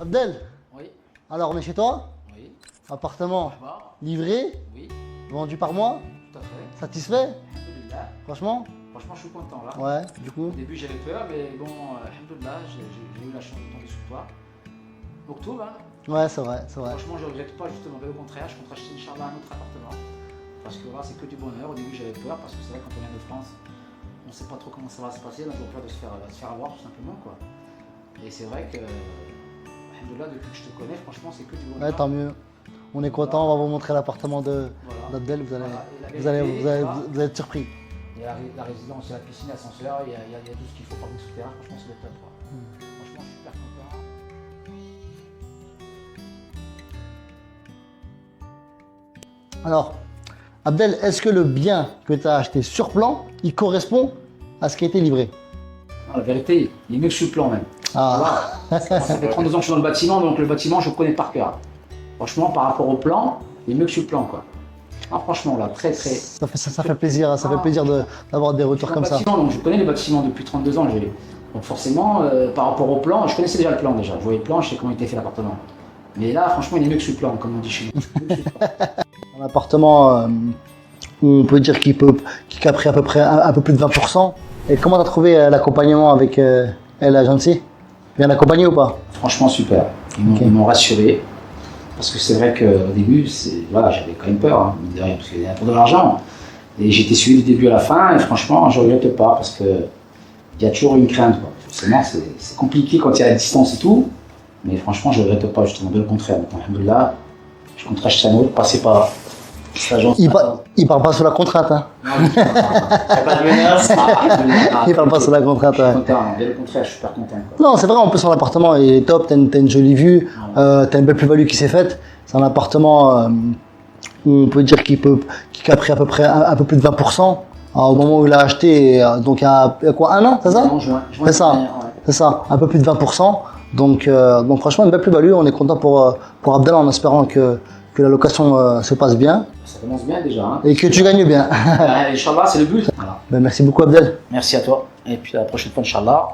Abdel, Oui, alors on est chez toi, oui. appartement Bah, livré, oui, vendu par mois, tout à fait. satisfait, Alhamdoulilah. franchement? Franchement, je suis content là. Ouais, du coup. Au début, j'avais peur, mais bon, alhamdoulilah, j'ai eu la chance de tomber sous toi. Octobre, hein. Ouais, c'est vrai, c'est vrai. Franchement, je ne regrette pas, justement, mais au contraire, je compte acheter, Inch'Allah, un autre appartement. Parce que là, c'est que du bonheur. Au début, j'avais peur, parce que c'est vrai, quand on vient de France, on ne sait pas trop comment ça va se passer. On a toujours peur de se faire avoir, tout simplement, quoi. Et c'est vrai que, alhamdoulilah, depuis que je te connais, franchement, c'est que du bonheur. Ouais, tant mieux. On est content, on va vous montrer l'appartement Voilà. d'Abdel, Voilà. Et la vérité, vous allez être surpris. il y a la résidence, il y a la piscine, l'ascenseur, il y a tout ce qu'il faut pour le souterrain. Franchement, c'est le top, quoi. Franchement, je suis super content. Alors, Abdel, est-ce que le bien que tu as acheté sur plan, il correspond à ce qui a été livré? Non, la vérité, il est mieux que sur le plan, même. Ah, Ça fait 32 ans que je suis dans le bâtiment, donc le bâtiment, je le connais par cœur. Franchement, par rapport au plan, il est mieux que sur le plan, quoi. Ah, franchement, là, très. ça fait plaisir, hein, ça fait plaisir d'avoir des retours comme ça. Donc, je connais les bâtiments depuis 32 ans. Donc forcément, par rapport au plan, je connaissais déjà le plan déjà. Je voyais le plan, je sais comment était fait l'appartement. Mais là, franchement, il est mieux que sur le plan, comme on dit chez nous. Un appartement, on peut dire qu'il a pris à peu près un peu plus de 20%. Et comment tu as trouvé l'accompagnement avec elle, la gentille? Bien accompagné ou pas? Franchement, super. Ils m'ont rassuré. Parce que c'est vrai qu'au début, voilà, j'avais quand même peur, hein, mine de rien, parce qu'il y a pour de l'argent. Et j'étais suivi du début à la fin, et franchement, je ne regrette pas, parce qu'il y a toujours une crainte, quoi. Forcément, c'est compliqué quand il y a la distance et tout, mais franchement, je ne regrette pas, justement, bien le contraire. Donc, alhamdoulilah, je compte acheter un autre, passer par cette agence. Il parle pas sous la contrainte, hein. Non, il n'y a pas de menace. Il parle pas sous la contrainte, Je suis ouais. content, bien le contraire, je suis super content, quoi. Non, c'est vrai, en plus, son appartement il est top, t'as une jolie vue, t'as une belle plus-value qui s'est faite. C'est un appartement où on peut dire qu'il a pris à peu près un peu plus de 20%. Au moment où il l'a acheté, donc il y a quoi, un an, c'est ça? En juin, C'est ça, ouais. c'est ça, un peu plus de 20%. Donc franchement, une belle plus-value, on est content pour Abdel en espérant que la location se passe bien Ça commence bien déjà. Hein. et que tu gagnes bien. Inch'Allah, c'est le but. Voilà. Ben, merci beaucoup Abdel. Merci à toi. Et puis à la prochaine fois, Inch'Allah.